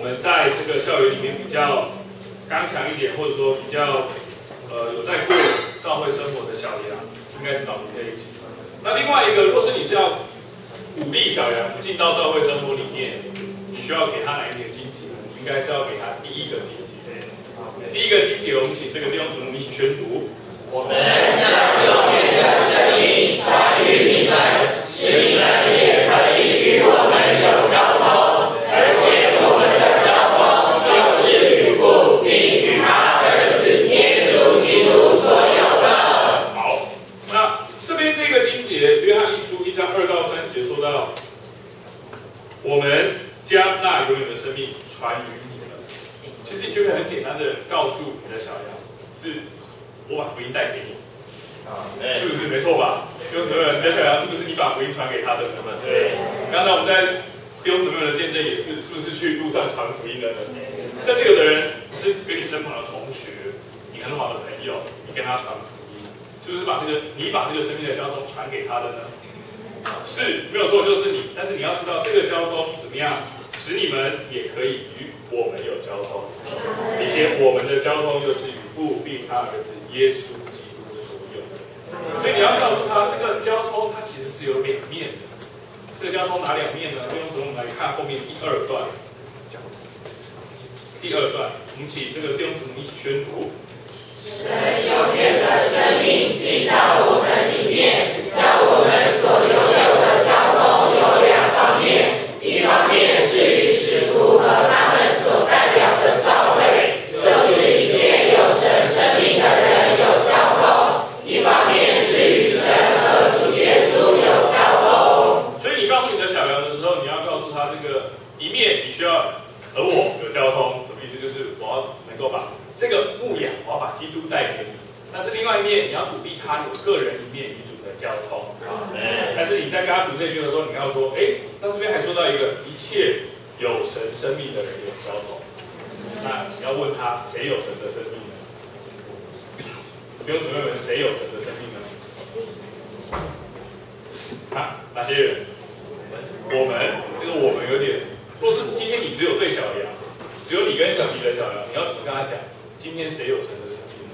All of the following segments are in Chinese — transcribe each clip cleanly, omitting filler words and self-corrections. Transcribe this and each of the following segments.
们在这个校园里面比较刚强一点，或者说比较有在过教会生活的小羊，应该是导读这一集。那另外一个，若是你是要鼓励小羊进到教会生活里面，你需要给他哪一节经节呢？你应该是要给他第一个经节。第一个经节，我们请这个弟兄姊妹一起宣读。我们将永远的生命传于你们，使你们也可以与我们有交通，而且我们的交通又是与父并与他儿子耶稣基督所有的。好，那这边这个经节，约翰一书1章2到3节说到，我们将那永远的生命传于你们。其实你就可以很简单的告诉你的小羊，是我把福音带给你，是不是没错吧？弟兄姊妹，你的小羊是不是你把福音传给他的呢？对。刚才我们在弟兄姊妹的见证也是，是不是去路上传福音的呢？甚至有的人是跟你身旁的同学，你很好的朋友，你跟他传福音，是不是你把这个生命的交通传给他的呢？是，没有错，就是你。但是你要知道，这个交通怎么样，使你们也可以与我们有交通，并且我们的交通又是与父并他儿子耶稣基督所有的。所以你要告诉他，这个交通它其实是有两面的。这个交通哪两面呢？弟兄姊妹，我们来看后面第二段。第二段，我们请这个弟兄姊妹一起宣读。神永远的生命进到我们里面，叫我们所拥有的交通有两方面，一方面是与使徒和他们所代表的教会，就是一切有神生命的人有交通；一方面是与神和主耶稣有交通。所以你告诉你的小羊的时候，你要告诉他这个一面你需要和我有交通，什么意思？就是我要能够把这个牧养，我要把基督带给你。但是另外一面，你要鼓励他有个人一面与主的交通。但是你在跟他读这句的时候，你要说，那这边还说到一个一切有神生命的人有交通。那你要问他，谁有神的生命呢？弟兄姊妹们，谁有神的生命呢？哪些人？我们这个我们有点，若是今天你只有对小羊，只有你跟你的小羊，你要怎么跟他讲？今天谁有神的生命呢？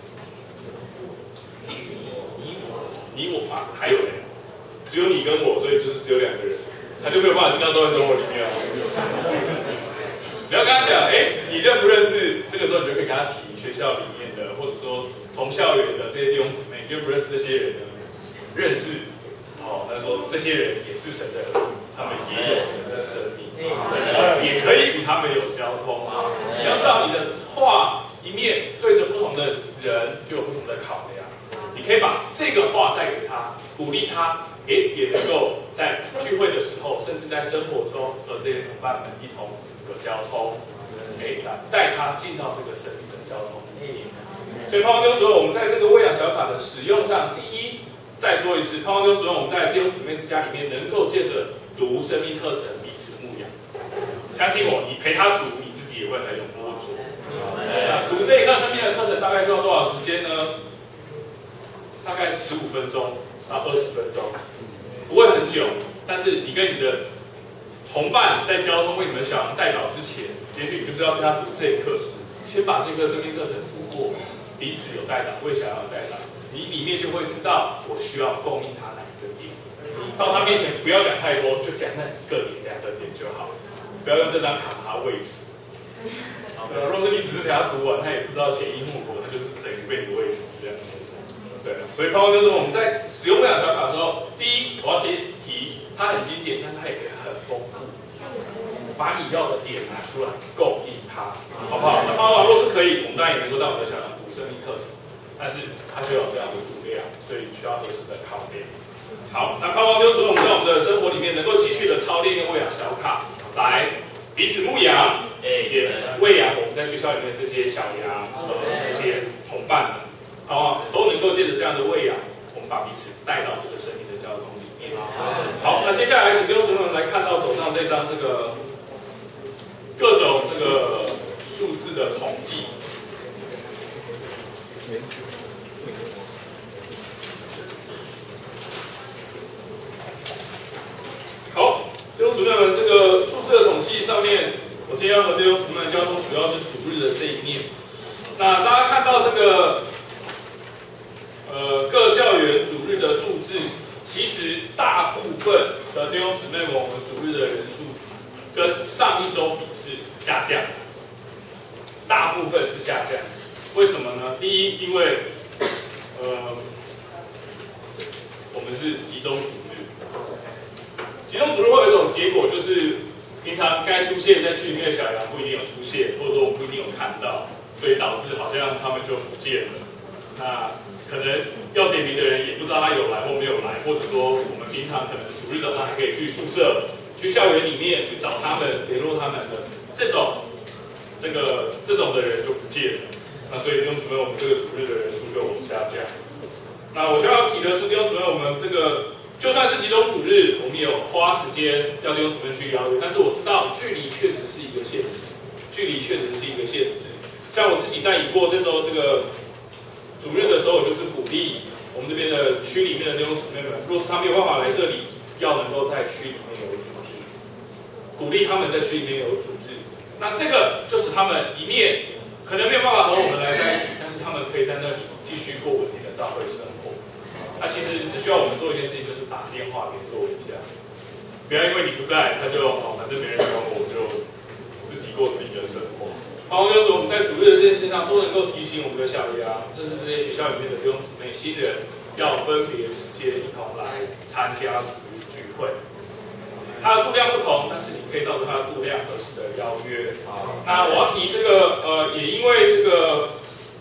你我啊，还有人，只有你跟我，所以就是只有两个人，他就没有办法进到教会生活里面了。你要跟他讲，你认不认识？这个时候你就可以跟他提学校里面的，或者说同校园的这些弟兄姊妹，你认不认识这些人呢？认识。他说这些人也是神的儿女，他们也有神的生命，也可以与他们有交通。你要知道，你的话一面对着不同的人，就有不同的考量。你可以把这个话带给他，鼓励他，也能够在聚会的时候，甚至在生活中和这些同伴们一同有交通，带他进到这个生命的交通里面。所以，盼望弟兄姊妹，我们在这个喂养小卡的使用上，第一。再说一次，盼望弟兄姊妹，我们在弟兄姊妹之家里面，能够借着读生命课程彼此牧养。相信我，你陪他读，你自己也会很有波折。读这一课生命的课程大概需要多少时间呢？大概15分钟到20分钟，不会很久。但是你跟你的同伴在交通为你们小羊带导之前，也许你就是要跟他读这一课，先把这个生命课程读过，彼此有带导，为小羊带导。你里面就会知道我需要供应他哪一个点，到他面前不要讲太多，就讲那一个点、2个点就好，不要用这张卡把他喂死。若是你只是陪他读完，他也不知道潜移默化，那就是等于被你喂死这样子。对，所以盼望就是我们在使用喂养小卡的时候，第一我要提它很精简，但是它也可以很丰富，把你要的点拿出来供应他，好不好？那盼望若是可以，我们当然也能够带我们的小羊读生命课程。但是它就有这样的度量，所以需要合适的考量。好，那盼望弟兄姊妹，我们在我们的生活里面能够继续的操练跟喂养小卡，来彼此牧养，也喂养我们在学校里面这些小羊和这些同伴们，好，都能够借着这样的喂养，我们把彼此带到这个生命的交通里面。好，那接下来请弟兄姊妹们来看到手上这张这个各种这个数字的统计。好，弟兄姊妹们，这个数字的统计上面，我今天要和弟兄姊姊妹交通主要是主日的这一面。那大家看到这个各校园主日的数字，其实大部分的弟兄姊妹们，我们主日的人数跟上一周比是下降，大部分是下降。为什么呢？第一，因为我们是集中主日，集中主日会有一种结果，就是平常该出现在区里面的小羊不一定有出现，或者说我们不一定有看到，所以导致好像他们就不见了。那可能要点名的人也不知道他有来或没有来，或者说我们平常可能主日早上还可以去宿舍、去校园里面去找他们、联络他们的这种的人就不见了。那所以弟兄姊妹，我们这个主日的人数就往下降。那我就要提的是，弟兄姊妹，我们这个就算是集中主日，我们也有花时间要弟兄姊妹去邀约，但是我知道距离确实是一个限制，像我自己在已过这周这个主日的时候，我就是鼓励我们这边的区里面的弟兄姊妹们，若是他没有办法来这里，要能够在区里面有主日，鼓励他们在区里面有主日。那这个就使他们一面可能没有办法和我们来在一起，但是他们可以在那里继续过稳定的教会生活。那其实只需要我们做一件事情，就是打电话联络一下，不要因为你不在，他就反正没人管我，就自己过自己的生活。然后就是我们在主日的这件事上都能够提醒我们的小羊，甚至这些学校里面的弟兄姊妹、新人，要分别时间一同来参加主日聚会。它的度量不同，但是你可以照着它的度量合适的邀约。那我要提这个也因为这个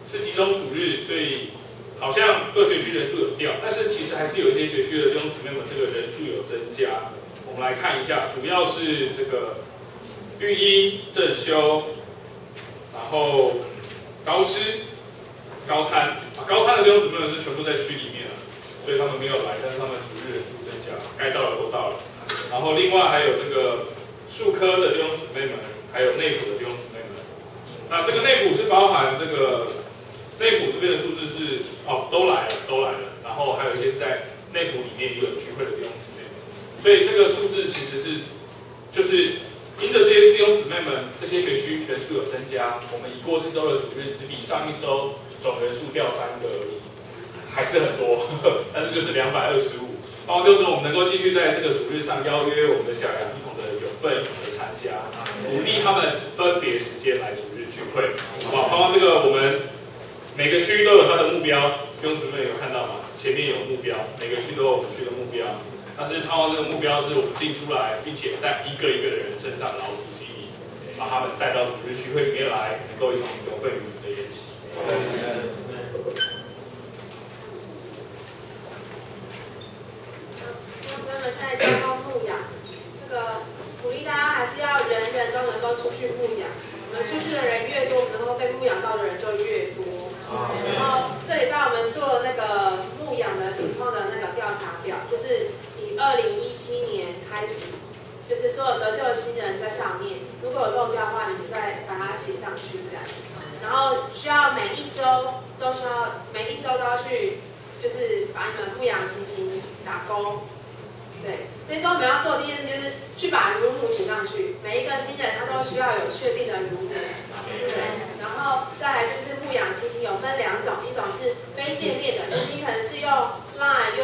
是集中主日，所以好像各学区人数有掉，但是其实还是有一些学区的弟兄姊妹们这个人数有增加。我们来看一下，主要是这个育婴、正修，然后高师、高参。高参的弟兄姊妹们是全部在区里面了，所以他们没有来，但是他们主日人数增加，该到的都到了。然后另外还有这个术科的弟兄姊妹们，还有内埔的弟兄姊妹们。那这个内埔是包含这个内埔这边的数字是都来了，然后还有一些是在内埔里面也有聚会的弟兄姊妹们。所以这个数字其实是就是因着这些弟兄姊妹们这些学区人数有增加，我们已过这周的主日只比上一周总人数掉3个而已，还是很多，但是就是225。然后就是我们能够继续在这个主日上邀约我们的小羊一同的有份一同的参加，鼓励他们分别时间来主日聚会，好不好？包括这个我们每个区都有它的目标，弟兄姊妹有看到吗？前面有目标，每个区都有我们区的目标，但是盼望这个目标是我们定出来，并且在一个一个的人身上劳苦经营，把他们带到主日聚会里面来，能够一同有份于主的研习。现在交通牧养，这个鼓励大家还是要人人都能够出去牧养。我们出去的人越多，能够被牧养到的人就越多。然后这礼拜我们做那个牧养的情况的那个调查表，就是以2017年开始，就是所有得救的新人在上面，如果有漏掉的话，你们再把它写上去这样。然后需要每一周都要去，就是把你们牧养情形打勾。对，这周我们要做的第一件事就是去把乳母写上去。每一个新人他都需要有确定的乳母，对。然后再来就是牧养情形有分2种，一种是非界面的，就是你可能是用 LINE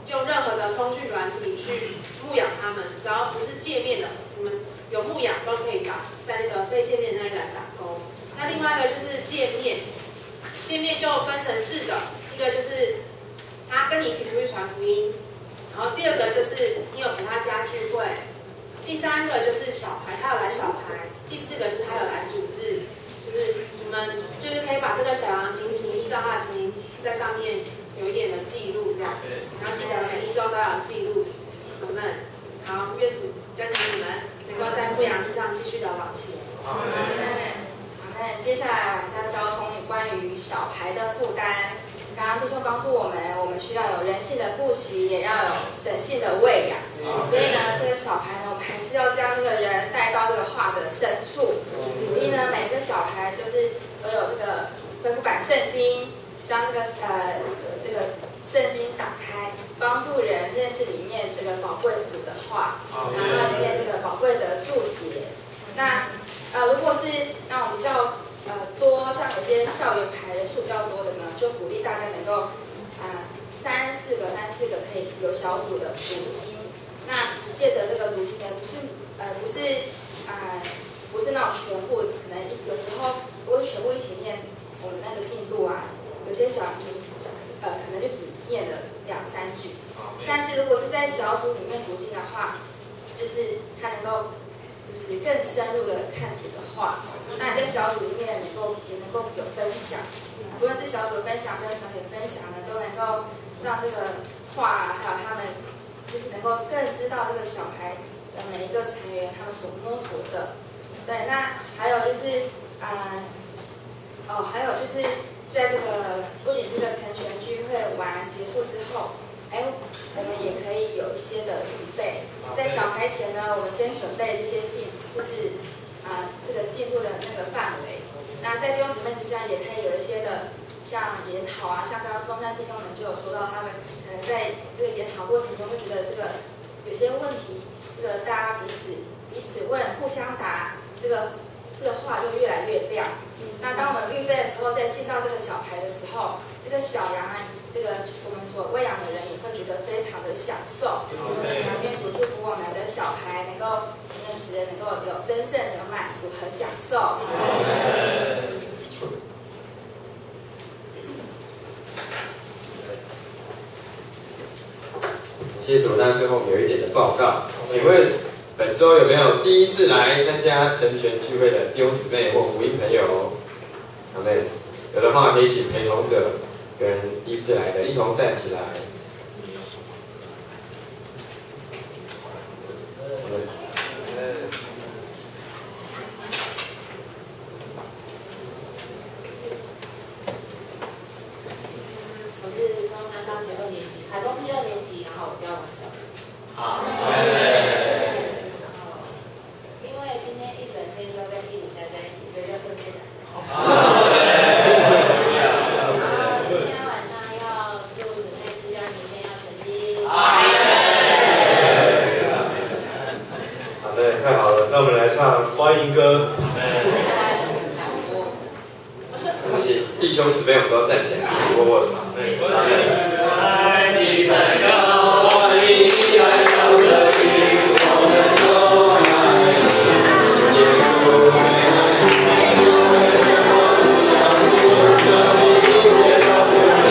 用任何的通讯软体去牧养他们，只要不是界面的，你们有牧养都可以打在那个非界面那一栏打勾。那另外一个就是界面，界面就分成4个，一个就是他跟你一起出去传福音。然后第2个就是你有陪他家聚会，第3个就是小孩，他有来小孩，第4个就是他有来主日，就是你们就是可以把这个小羊情形依照他的情形在上面有一点的记录，这样，然后记得每一周都要记录。我们好，愿主跟你们能够在牧养之上继续的往前。好，那接下来我是要交通关于小孩的负担。刚刚弟兄帮助我们需要有人性的复习，也要有神性的喂养。所以呢，这个小孩呢，我们还是要将这个人带到这个话的深处。鼓励呢，每个小孩就是都有这个恢复版圣经，将这个圣经打开，帮助人认识里面这个宝贵主的话，然后里面这个宝贵的注解。那如果是那种比较多，像有些校园排人数比较多的呢，就鼓励大家能够3、4个可以有小组的读经。那借着这个读经呢，不是那种全部，可能有时候如果全部一起念，我们那个进度啊，有些小孩可能就只念了2、3句。但是如果是在小组里面读经的话，就是他能够就是更深入的看主的话，那你在小组里面也能够有分享，不论是小组分享跟团体分享呢，都能够让这个话还有他们就是能够更知道这个小孩的每一个成员他们所摸索的。对，那还有就是还有就是在这个不仅这个成全聚会完结束之后，我们也可以有一些的预备。在小孩前呢，我们先准备这些就是这个进度的那个范围。那在弟兄姊妹之间也可以有一些的像研讨啊，像刚刚中山弟兄们就有说到，他们可能在这个研讨过程中就觉得这个有些问题，这个大家彼此问，互相答，这个话就越来越亮。那当我们预备的时候，在进到这个小孩的时候，这个小羊这个我们所喂养的人也会觉得非常的享受。愿主祝福我们的小孩能够使人能够有真正的满足和享受。谢谢主。那最后有一点的报告，请问本周有没有第一次来参加成全聚会的弟兄姊妹或福音朋友？好嘞，有的话可以请陪同者跟第一次来的一同站起来。我是中山大学2年级，海东区2年级，然后我叫王小玲。好。然后因为今天一整天都跟艺林待在一起，所以就顺便来。今天晚上要祝姊妹之家明天要成绩。好的，太好了，那我们来唱欢迎歌。恭喜弟兄姊妹，我们都站起来，握握手。爱你朋友，欢迎你来到这里，我们都爱你，耶稣最爱你，我们生活需要你，这里一切都是你。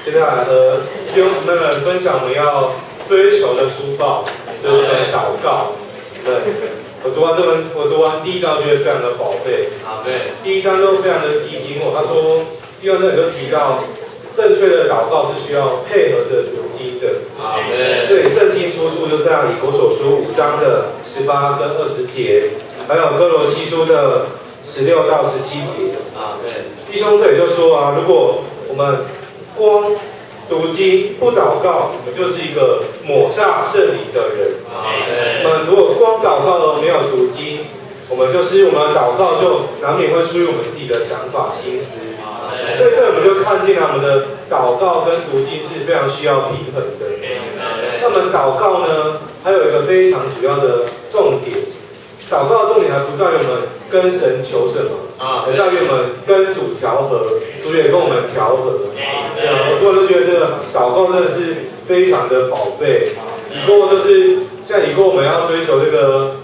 接下来和弟兄姊妹们分享我们要追求的书报，就是祷告。对，我读完第1章觉得非常的宝贝。好，对。第1章都非常的提醒我，他说第2章就提到正确的祷告是需要配合着读经的。好，对。所以圣经出处就在以弗所书5章的18跟20节，还有哥罗西书的16到17节。啊，对。弟兄这里就说啊，如果我们光读经不祷告，我们就是一个抹煞圣灵的人。我们如果光祷告而没有读经，我们的祷告就难免会出于我们自己的想法心思。所以这我们就看见他们的祷告跟读经是非常需要平衡的。那么祷告呢，还有一个非常主要的重点，祷告的重点还不在于我们跟神求什么，而在于我们跟主调和，主也跟我们调和。我突然就觉得这个祷告真的是非常的宝贝。不过就是像以后我们要追求这个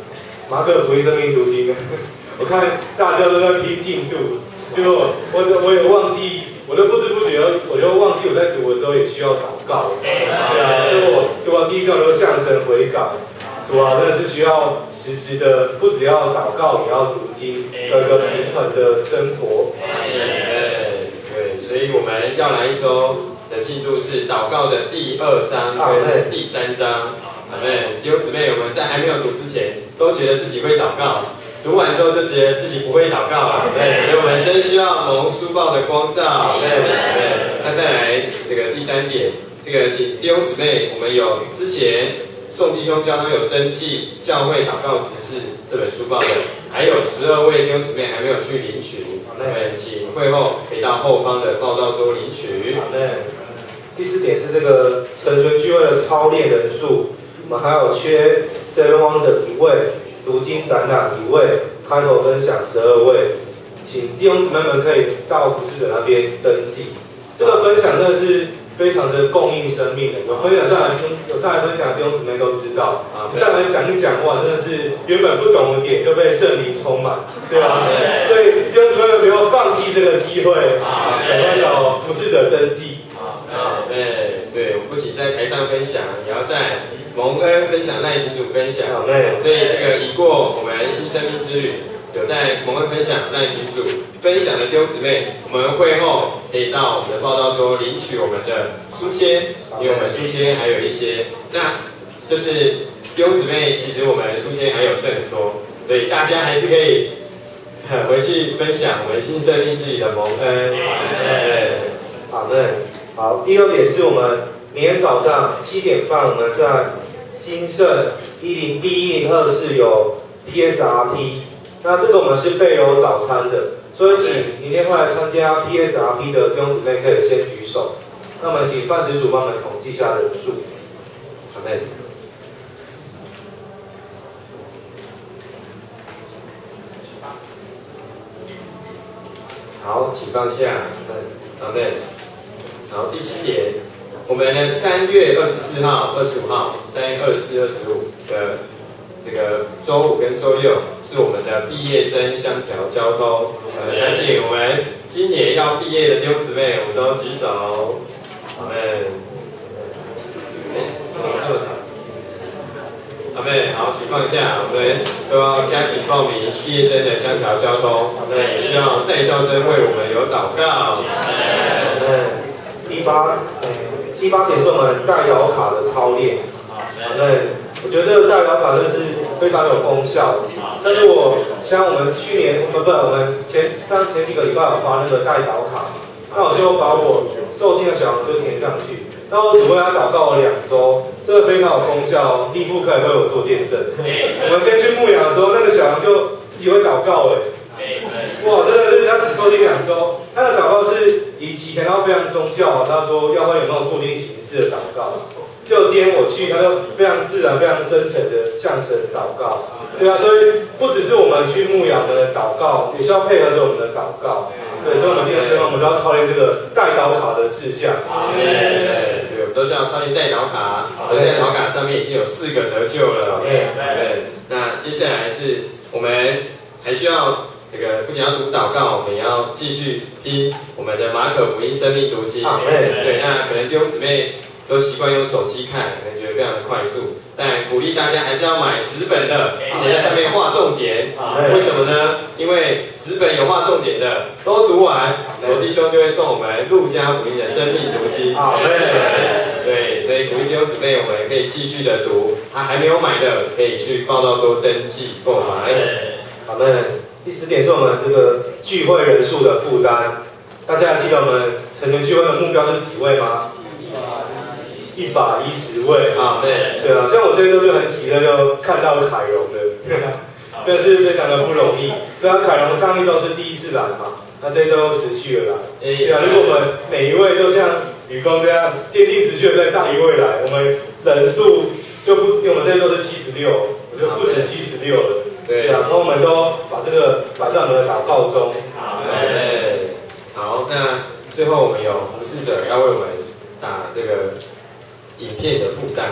马可福音生命读经，我看大家都在拼进度，就我也忘记，我都不知不觉我就忘记我在读的时候也需要祷告，对啊，所以我读完第一章就向神悔改，主啊，真的是需要时时的，不只要祷告，也要读经，有一个平衡的生活。对，所以我们要来一周的进度是祷告的第2章跟第3章。弟兄姊妹，我们在还没有读之前，都觉得自己会祷告，读完之后就觉得自己不会祷告了。所以我们真需要蒙书报的光照。那再来这个第3点，这个请弟兄姊妹，我们有之前宋弟兄教都有登记教会祷告执事这本书报的，还有12位弟兄姊妹还没有去领取，请会后可以到后方的报道桌领取。第4点是这个成全聚会的操练人数，我们还有缺 7 wonder 1位，读经展览1位，开头分享12位，请弟兄姊妹们可以到服侍者那边登记。这个分享真的是非常的供应生命的，有上来分享的弟兄姊妹都知道，上来讲一讲话，真的是原本不懂的点就被圣灵充满，对吧？所以弟兄姊妹们不要放弃这个机会，赶快找服侍者登记。对，我们不仅在台上分享，也要在蒙恩分享赖群组分享。所以这个已过我们新生命之旅，有在蒙恩分享赖群组分享的弟兄姊妹，我们会后可以到我们的报道桌领取我们的书签，因为我们书签还有一些，那就是弟兄姊妹，其实我们书签还有剩很多，所以大家还是可以回去分享我们新生命之旅的蒙恩。好的。好，第2点是我们明天早上7点半，我们在新盛10B102有 PSRP， 那这个我们是备有早餐的，所以请明天会来参加 PSRP 的弟兄姊妹可以先举手，那我们请范执主帮我们统计一下人数。阿们。好，请放下。阿们。然后第7点，我们的3月24号、25号、3月24、25的这个周5跟周6是我们的毕业生相调交通。相信我们今年要毕业的弟兄姊妹，我们都举手。阿们。这么长。阿们，好，请放下。我们都要加紧报名毕业生的相调交通。那也需要在校生为我们有祷告。第8点是我们带摇卡的操练。我觉得这个带摇卡就是非常有功效。像我们去年，我们前几个礼拜有发那个带摇卡，那我就把我受尽的小羊就填上去。那我只为他祷告了2周，这个非常有功效，立父可以为我做见证。我们今天去牧养的时候，那个小羊就自己会祷告哇，真的是他只受尽2周，他的祷告是以前他非常宗教，他说要会有那种固定形式的祷告。就今天我去，他就非常自然、非常真诚的向神祷告。对啊，所以不只是我们去牧养的祷告，也需要配合着我们的祷告。对，所以我们今天我们都要操练这个带祷卡的事项。对，我们都需要操练带祷卡，而带祷卡上面已经有4个得救了。那接下来是我们还需要。这个不仅要读祷告，我们也要继续听我们的马可福音生命读经。对，那可能弟兄姊妹都习惯用手机看，可能觉得非常的快速，但鼓励大家还是要买纸本的，并且在上面画重点。为什么呢？因为纸本有画重点的都读完，罗弟兄就会送我们路加福音的生命读经。对，所以鼓励弟兄姊妹，我们可以继续的读。还没有买的，可以去报道桌登记购买。好的。第10点是我们这个聚会人数的负担，大家还记得我们成全聚会的目标是几位吗？110位。对啊，像我这一周就很喜乐，就看到凯荣的，真的是非常的不容易。对啊，凯荣上一周是第1次来嘛，那这一周又持续了来。对啊，如果我们每一位都像宇工这样坚定持续的再带一位来，我们人数就不，因为我们这一周是76，我就不止76了。对啊，然后我们都把这个摆在我们的祷告中。好，那最后我们有服侍者要为我们打这个影片的负担。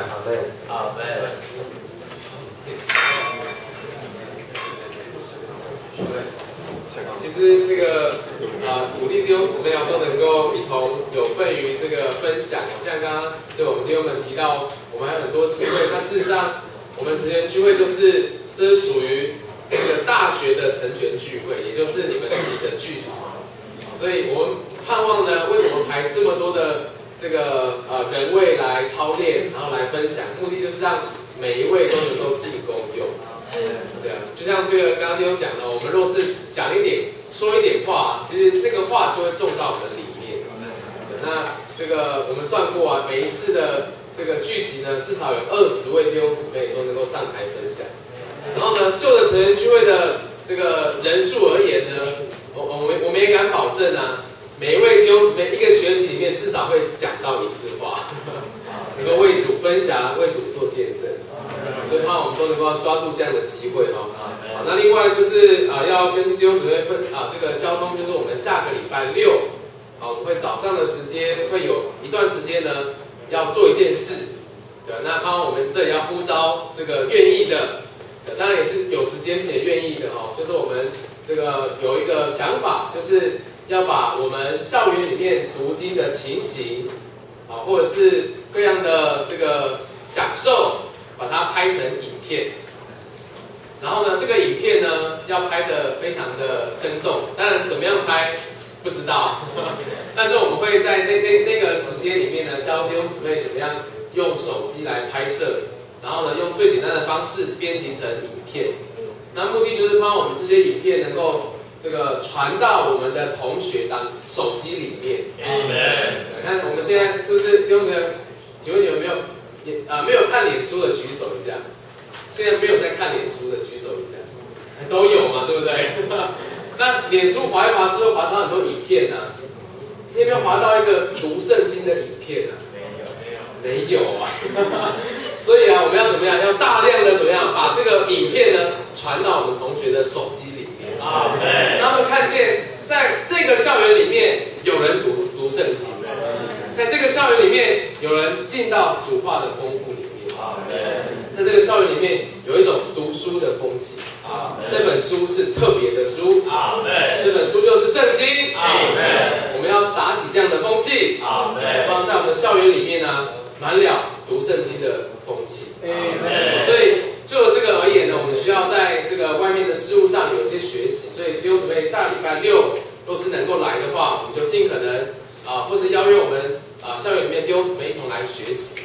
实这个鼓励弟兄姊妹都能够一同有份于这个分享。像刚刚就我们弟兄们提到，我们还有很多机会。那事实上，我们成全聚会这是属于这个大学的成全聚会，也就是你们自己的聚集。所以我们盼望呢，为什么排这么多的这个人位来操练，然后来分享，目的就是让每一位都能够进功用。对啊，就像这个刚刚弟兄讲的，我们若是想一点、说一点话，其实那个话就会种到我们里面。那这个我们算过啊，每一次的这个聚集呢，至少有20位弟兄姊妹都能够上台分享。然后呢，就着成人聚会的这个人数而言呢，我们也敢保证啊，每一位弟兄姊妹一个学期里面至少会讲到1次话，能够为主分享、为主做见证。所以盼望我们都能够抓住这样的机会哈。好，那另外就是要跟弟兄姊妹这个交通，就是我们下个礼拜6，我们会早上的时间会有一段时间呢要做一件事。对，那盼望我们这里要呼召这个愿意的，当然也是有时间也愿意的哦。就是我们这个有一个想法，就是要把我们校园里面读经的情形或者是各样的这个享受，把它拍成影片，然后呢，这个影片呢要拍得非常的生动。当然，怎么样拍不知道，但是我们会在那个时间里面呢，教弟兄姊妹怎么样用手机来拍摄，然后呢，用最简单的方式编辑成影片。那目的就是帮我们这些影片能够这个传到我们的同学手机里面。看我们现在是不是弟兄姊妹？请问有没有？没有看脸书的举手一下，现在没有在看脸书的举手一下，都有嘛，对不对？那脸书滑一滑，是不是滑到很多影片啊？你有没有滑到一个读圣经的影片啊？没有啊。所以我们要怎么样？要大量的怎么样把这个影片呢传到我们同学的手机里面，让他们看见在这个校园里面有人读圣经。在这个校园里面，有人进到主话的丰富里面。在这个校园里面，有一种读书的风气。这本书是特别的书。这本书就是圣经。我们要打起这样的风气，放在我们的校园里面呢，满了读圣经的风气。所以就这个而言呢，我们需要在这个外面的事物上有一些学习。所以弟兄姊妹，下礼拜6若是能够来的话，我们就尽可能或是邀约我们校园里面弟兄姊妹一同来学习。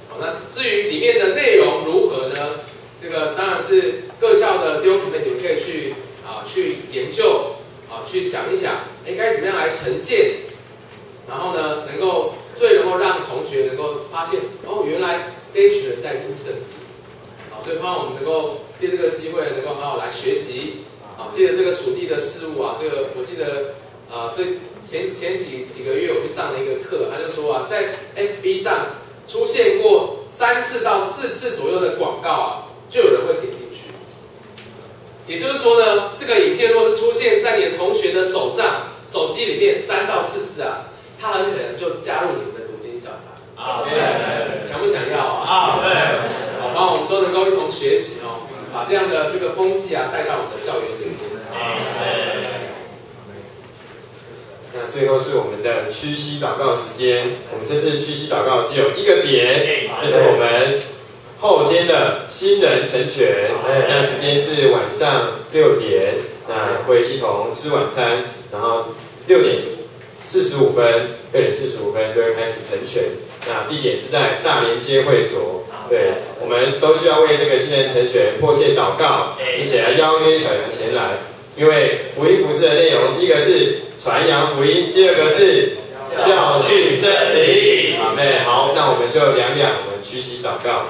好，那至于里面的内容如何呢？这个当然是各校的弟兄姊妹你们可以去研究去想一想，该怎么样来呈现，然后呢，能够让同学能够发现原来这一群人在读圣经。好，所以盼望我们能够借这个机会能够好好来学习。借着这个属地的事物这个我记得前几个月我去上了一个课，他就说在 FB 上出现过3次到4次左右的广告就有人会点进去。也就是说呢，这个影片若是出现在你的同学的手机里面3到4次他很可能就加入你们的读经小团。想不想要然后我们都能够一同学习把这样的这个风气带到我们的校园里面。那最后是我们的屈膝祷告时间。我们这次屈膝祷告只有一个点，就是我们后天的新人成全。那时间是晚上6点，那会一同吃晚餐，然后6点45分就会开始成全。那地点是在大连街会所。对，我们都需要为这个新人成全迫切祷告，并且邀约小羊前来。因为福音服事的内容，第一个是传扬福音，第二个是教训真理。阿们。好，那我们就我们屈膝祷告。